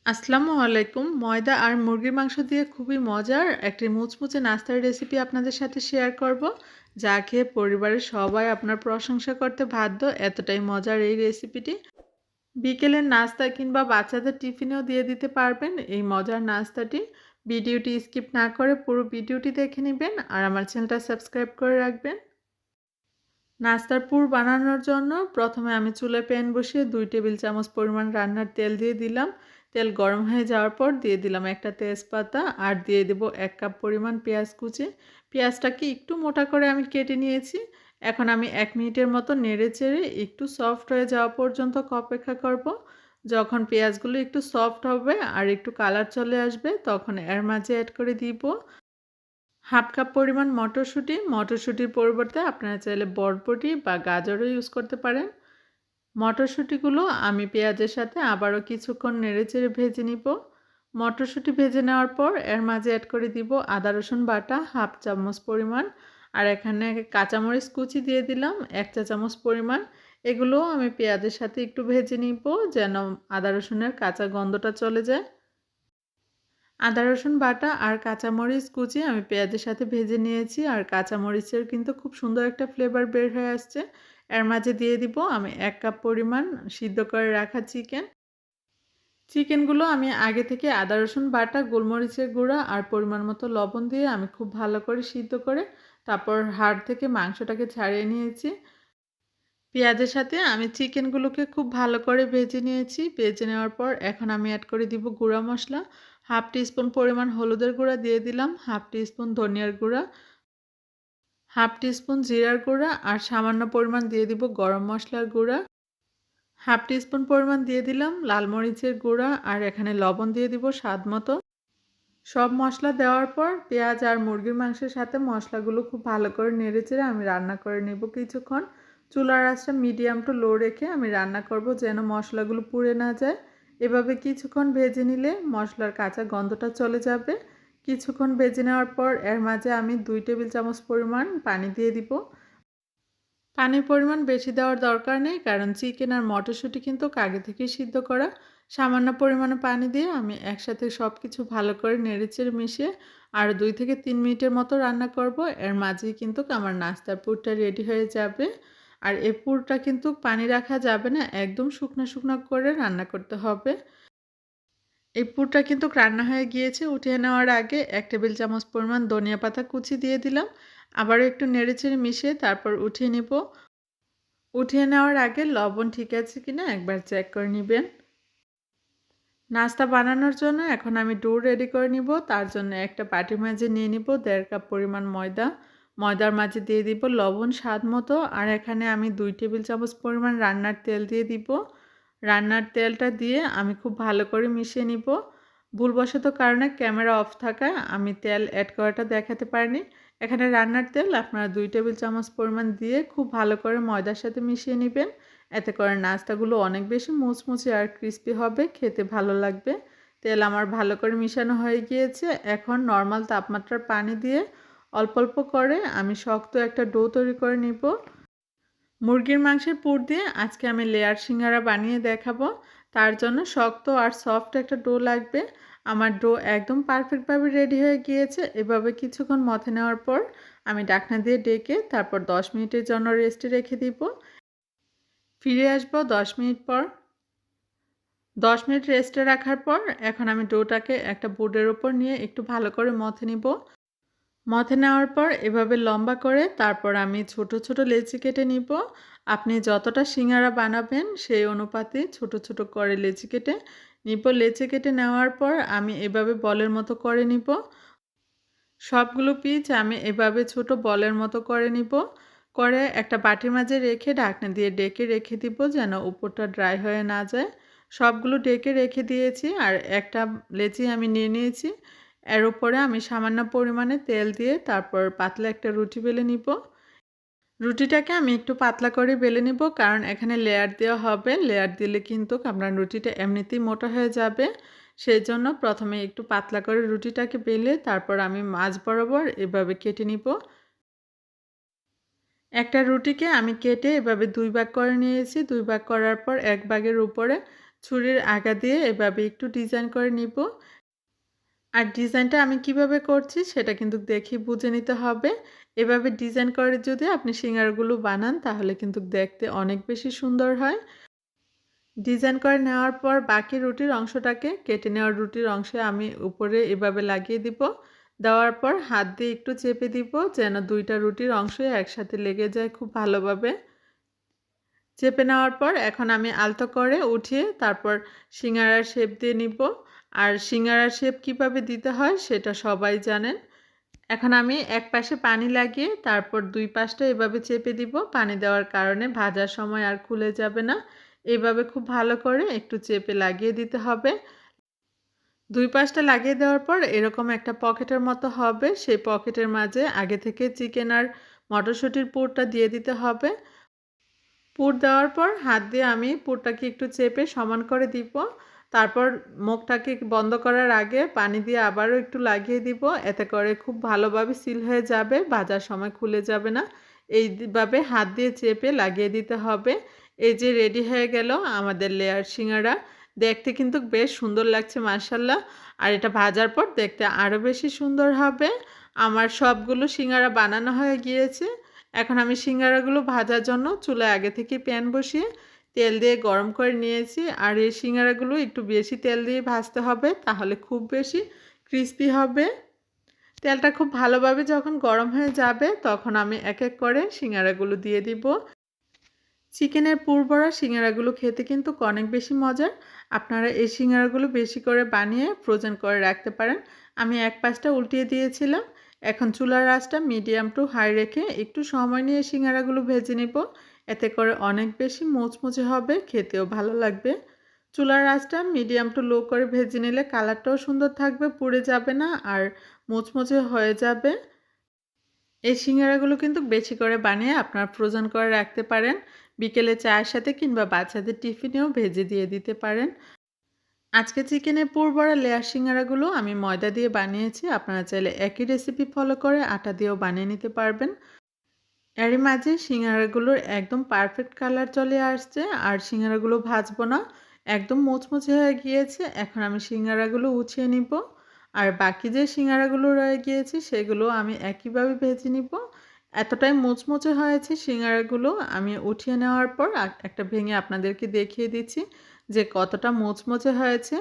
আসসালামু আলাইকুম। ময়দা আর মুরগির মাংস দিয়ে খুবই মজার একটি মুচমুচে নাস্তার রেসিপি আপনাদের সাথে শেয়ার করব, যা খেয়ে পরিবারের সবাই আপনার প্রশংসা করতে বাধ্য। এতটাই মজার এই রেসিপিটি বিকেলের নাস্তা কিংবা বাচ্চাদের টিফিনেও দিয়ে দিতে পারবেন। এই মজার নাস্তাটি ভিডিওটি স্কিপ না করে পুরো ভিডিওটি দেখে নেবেন আর আমার চ্যানেলটা সাবস্ক্রাইব করে রাখবেন। নাস্তার পুর বানানোর জন্য প্রথমে আমি চুলায় প্যান বসিয়ে 2 টেবিল চামচ পরিমাণ রান্নার তেল দিয়ে দিলাম। তেল গরম হয়ে যাওয়ার পর দিয়ে দিলাম একটা তেজপাতা আর দিয়ে দেব 1 কাপ পরিমাণ পেঁয়াজ কুচি। পেঁয়াজটাকে একটু মোটা করে আমি কেটে নিয়েছি। এখন আমি 1 মিনিটের মতো নেড়েচেড়ে একটু সফট হয়ে যাওয়া পর্যন্ত অপেক্ষা করব। যখন পেঁয়াজগুলো একটু সফট হবে আর একটু কালার চলে আসবে, তখন এর মাঝে অ্যাড করে দিব হাফ কাপ পরিমাণ মটরশুঁটি। মটরশুঁটির পরিবর্তে আপনারা চাইলে বরবটি বা গাজরও ইউজ করতে পারেন। মটরশুঁটিগুলো আমি পেঁয়াজের সাথে আবারও কিছুক্ষণ নেড়েচেড়ে ভেজে নিব। মটরশুঁটি ভেজে নেওয়ার পর এর মাঝে অ্যাড করে দিব আদা রসুন বাটা হাফ চামচ পরিমাণ, আর এখানে কাঁচামরিচ কুচি দিয়ে দিলাম 1 চা চামচ পরিমাণ। এগুলোও আমি পেঁয়াজের সাথে একটু ভেজে নিব যেন আদা রসুনের কাঁচা গন্ধটা চলে যায়। আদা রসুন বাটা আর কাঁচামরিচ কুচি আমি পেঁয়াজের সাথে ভেজে নিয়েছি, আর কাঁচামরিচের কিন্তু খুব সুন্দর একটা ফ্লেভার বের হয়ে আসছে। এর মাঝে দিয়ে দিব আমি 1 কাপ পরিমাণ সিদ্ধ করে রাখা চিকেনগুলো আমি আগে থেকে আদা রসুন বাটা, গোলমরিচের গুঁড়া আর পরিমাণ মতো লবণ দিয়ে আমি খুব ভালো করে সিদ্ধ করে তারপর হাড় থেকে মাংসটাকে ছাড়িয়ে নিয়েছি। পেঁয়াজের সাথে আমি চিকেনগুলোকে খুব ভালো করে ভেজে নিয়েছি। ভেজে নেওয়ার পর এখন আমি অ্যাড করে দিব গুঁড়া মশলা। হাফ টিস্পুন পরিমাণ হলুদের গুঁড়া দিয়ে দিলাম, হাফ টিস্পুন ধনিয়ার গুঁড়া, হাফ টিস্পুন জিরার গুঁড়া আর সামান্য পরিমাণ দিয়ে দিব গরম মশলার গুঁড়া। হাফ টিস্পুন পরিমাণ দিয়ে দিলাম লাল মরিচের গুঁড়া আর এখানে লবণ দিয়ে দিব স্বাদ মতো। সব মশলা দেওয়ার পর পেঁয়াজ আর মুরগির মাংসের সাথে মশলাগুলো খুব ভালো করে নেড়েচেড়ে আমি রান্না করে নেব কিছুক্ষণ। চুলার আঁচটা মিডিয়াম টু লো রেখে আমি রান্না করব যেন মশলাগুলো পুড়ে না যায়। এভাবে কিছুক্ষণ ভেজে নিলে মশলার কাঁচা গন্ধটা চলে যাবে। কিছুক্ষণ ভেজে নেওয়ার পর এর মাঝে আমি 2 টেবিল চামচ পরিমাণ পানি দিয়ে দিব। পানির পরিমাণ বেশি দেওয়ার দরকার নেই, কারণ চিকেন আর মটরশুঁটি কিন্তু আগে থেকেই সিদ্ধ করা। সামান্য পরিমাণে পানি দিয়ে আমি একসাথে সব কিছু ভালো করে নেড়েচেড়ে মিশিয়ে আর 2 থেকে 3 মিনিটের মতো রান্না করব। এর মাঝেই কিন্তু আমার নাস্তার পুরটা রেডি হয়ে যাবে। আর এই পুরটা কিন্তু পানি রাখা যাবে না, একদম শুকনো শুকনো করে রান্না করতে হবে। এই পুরটা কিন্তু রান্না হয়ে গিয়েছে। উঠিয়ে নেওয়ার আগে 1 টেবিল চামচ পরিমাণ ধনিয়া পাতা কুচি দিয়ে দিলাম। আবারও একটু নেড়েচেড়ে মিশিয়ে তারপর উঠিয়ে নেব। উঠিয়ে নেওয়ার আগে লবণ ঠিক আছে কিনা একবার চেক করে নেবেন। নাস্তা বানানোর জন্য এখন আমি ডো রেডি করে নিব। তার জন্য একটা বাটির মাঝে নিয়ে নিব 1.5 কাপ পরিমাণ ময়দা। ময়দার মাঝে দিয়ে দিব লবণ স্বাদ মতো, আর এখানে আমি 2 টেবিল চামচ পরিমাণ রান্নার তেল দিয়ে দিব। রান্নার তেলটা দিয়ে আমি খুব ভালো করে মিশিয়ে নিব। ভুলবশত কারণে ক্যামেরা অফ থাকায় আমি তেল অ্যাড করাটা দেখাতে পারিনি। এখানে রান্নার তেল আপনারা 2 টেবিল চামচ পরিমাণ দিয়ে খুব ভালো করে ময়দার সাথে মিশিয়ে নেবেন। এতে করে নাস্তাগুলো অনেক বেশি মুচমুচে আর ক্রিস্পি হবে, খেতে ভালো লাগবে। তেল আমার ভালো করে মিশানো হয়ে গিয়েছে। এখন নরমাল তাপমাত্রার পানি দিয়ে অল্প অল্প করে আমি শক্ত একটা ডো তৈরি করে নিব। মুরগির মাংসের পুর দিয়ে আজকে আমি লেয়ার সিঙ্গারা বানিয়ে দেখাবো। তার জন্য শক্ত আর সফট একটা ডো লাগবে। আমার ডো একদম পারফেক্টভাবে রেডি হয়ে গিয়েছে। এভাবে কিছুক্ষণ মথে নেওয়ার পর আমি ঢাকনা দিয়ে ডেকে তারপর 10 মিনিটের জন্য রেস্টে রেখে দিব। ফিরে আসবো 10 মিনিট পর। 10 মিনিট রেস্টে রাখার পর এখন আমি ডোটাকে একটা বোর্ডের উপর নিয়ে একটু ভালো করে মথে নিব। মথে নেওয়ার পর এভাবে লম্বা করে তারপর আমি ছোট ছোট লেচি কেটে নিব। আপনি যতটা সিঙ্গারা বানাবেন সেই অনুপাতে ছোট ছোট করে লেচি কেটে নিব। লেচি কেটে নেওয়ার পর আমি এভাবে বলের মতো করে নিব। সবগুলো পিচ আমি এভাবে ছোট বলের মতো করে নিব। করে একটা বাটির মাঝে রেখে ঢাকনা দিয়ে ডেকে রেখে দিব যেন উপরটা ড্রাই হয়ে না যায়। সবগুলো ডেকে রেখে দিয়েছি আর একটা লেচি আমি নিয়ে নিয়েছি। এর উপরে আমি সামান্য পরিমাণে তেল দিয়ে তারপর পাতলা একটা রুটি বেলে নিব। রুটিটাকে আমি একটু পাতলা করে বেলে নিব, কারণ এখানে লেয়ার দেওয়া হবে। লেয়ার দিলে কিন্তু আপনার রুটিটা এমনিতেই মোটা হয়ে যাবে। সেই জন্য প্রথমে একটু পাতলা করে রুটিটাকে বেলে তারপর আমি মাঝ বরাবর এভাবে কেটে নিব। একটা রুটিকে আমি কেটে এভাবে 2 ভাগ করে নিয়েছি। 2 ভাগ করার পর 1 ভাগের উপরে ছুরির আগা দিয়ে এভাবে একটু ডিজাইন করে নিব। আর ডিজাইনটা আমি কিভাবে করছি সেটা কিন্তু দেখে বুঝে নিতে হবে। এভাবে ডিজাইন করে যদি আপনি সিঙ্গারাগুলো বানান তাহলে কিন্তু দেখতে অনেক বেশি সুন্দর হয়। ডিজাইন করে নেওয়ার পর বাকি রুটির অংশটাকে কেটে নেওয়ার রুটির অংশে আমি উপরে এভাবে লাগিয়ে দিব। দেওয়ার পর হাত দিয়ে একটু চেপে দিব যেন ২ টা রুটির অংশই একসাথে লেগে যায় খুব ভালোভাবে। চেপে নেওয়ার পর এখন আমি আলতো করে উঠিয়ে তারপর সিঙ্গারার শেপ দিয়ে নিব। আর সিঙ্গারার শেপ কিভাবে দিতে হয় সেটা সবাই জানেন। এখন আমি এক পাশে পানি লাগিয়ে তারপর ২ পাশটা এভাবে চেপে দিব। পানি দেওয়ার কারণে ভাজার সময় আর খুলে যাবে না। এভাবে খুব ভালো করে একটু চেপে লাগিয়ে দিতে হবে। ২ পাশটা লাগিয়ে দেওয়ার পর এরকম একটা পকেটের মতো হবে। সেই পকেটের মাঝে আগে থেকে চিকেন আর মটরশুঁটির পুরটা দিয়ে দিতে হবে। পুর দেওয়ার পর হাত দিয়ে আমি পুরটাকে একটু চেপে সমান করে দিব। তারপর মুখটাকে বন্ধ করার আগে পানি দিয়ে আবারও একটু লাগিয়ে দিব। এতে করে খুব ভালোভাবে সিল হয়ে যাবে, ভাজার সময় খুলে যাবে না। এইভাবে হাত দিয়ে চেপে লাগিয়ে দিতে হবে। এই যে রেডি হয়ে গেল আমাদের লেয়ার সিঙ্গারা। দেখতে কিন্তু বেশ সুন্দর লাগছে মাশাআল্লাহ। আর এটা ভাজার পর দেখতে আরও বেশি সুন্দর হবে। আমার সবগুলো সিঙ্গারা বানানো হয়ে গিয়েছে। এখন আমি সিঙ্গারাগুলো ভাজার জন্য চুলায় আগে থেকে প্যান বসিয়ে তেল দিয়ে গরম করে নিয়েছি। আর এই সিঙ্গারাগুলো একটু বেশি তেল দিয়ে ভাজতে হবে, তাহলে খুব বেশি ক্রিস্পি হবে। তেলটা খুব ভালোভাবে যখন গরম হয়ে যাবে তখন আমি এক এক করে সিঙ্গারাগুলো দিয়ে দিব। চিকেনের পুর ভরা সিঙ্গারাগুলো খেতে কিন্তু অনেক বেশি মজার। আপনারা এই সিঙ্গারাগুলো বেশি করে বানিয়ে ফ্রোজেন করে রাখতে পারেন। আমি এক পাশটা উল্টিয়ে দিয়েছিলাম। এখন চুলার আঁচটা মিডিয়াম টু হাই রেখে একটু সময় নিয়ে সিঙ্গারাগুলো ভেজে নিব। এতে করে অনেক বেশি মুচমুচে হবে, খেতেও ভালো লাগবে। চুলার আঁচটা মিডিয়াম টু লো করে ভেজে নিলে কালারটাও সুন্দর থাকবে, পুড়ে যাবে না আর মুচমুচে হয়ে যাবে। এই সিঙ্গারাগুলো কিন্তু বেশি করে বানিয়ে আপনারা ফ্রোজেন করে রাখতে পারেন। বিকেলে চায়ের সাথে কিংবা বাচ্চাদের টিফিনেও ভেজে দিয়ে দিতে পারেন। আজকে চিকেনের পুর ভরা লেয়ার সিঙ্গারাগুলো আমি ময়দা দিয়ে বানিয়েছি। আপনারা চাইলে একই রেসিপি ফলো করে আটা দিয়েও বানিয়ে নিতে পারবেন। এরই মাঝে সিঙ্গারাগুলোর একদম পারফেক্ট কালার চলে আসছে আর সিঙ্গারাগুলো ভাজবো না, একদম মুচমুচে হয়ে গিয়েছে। এখন আমি সিঙ্গারাগুলো উঠিয়ে নিব। আর বাকি যে সিঙ্গারাগুলো রয়ে গিয়েছে সেগুলো আমি একইভাবে ভেজে নিব। এতটাই মুচমুচে হয়েছে সিঙ্গারাগুলো, আমি উঠিয়ে নেওয়ার পর একটা ভেঙে আপনাদেরকে দেখিয়ে দিচ্ছি যে কতটা মুচমুচে হয়েছে।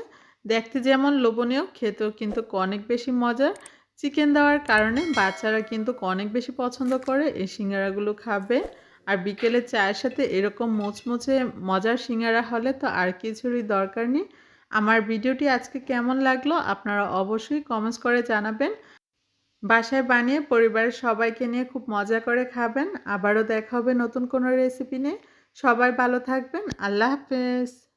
দেখতে যেমন লোভনীয়, খেতেও কিন্তু অনেক বেশি মজার। চিকেন দেওয়ার কারণে বাচ্চারা কিন্তু অনেক বেশি পছন্দ করে এই সিঙ্গারাগুলো খাবে। আর বিকেলে চায়ের সাথে এরকম মুচমুচে মজার সিঙ্গারা হলে তো আর কিছুরই দরকার নেই। আমার ভিডিওটি আজকে কেমন লাগলো আপনারা অবশ্যই কমেন্টস করে জানাবেন। বাসায় বানিয়ে পরিবারের সবাইকে নিয়ে খুব মজা করে খাবেন। আবারও দেখা হবে নতুন কোনো রেসিপি নিয়ে। সবাই ভালো থাকবেন। আল্লাহ হাফেজ।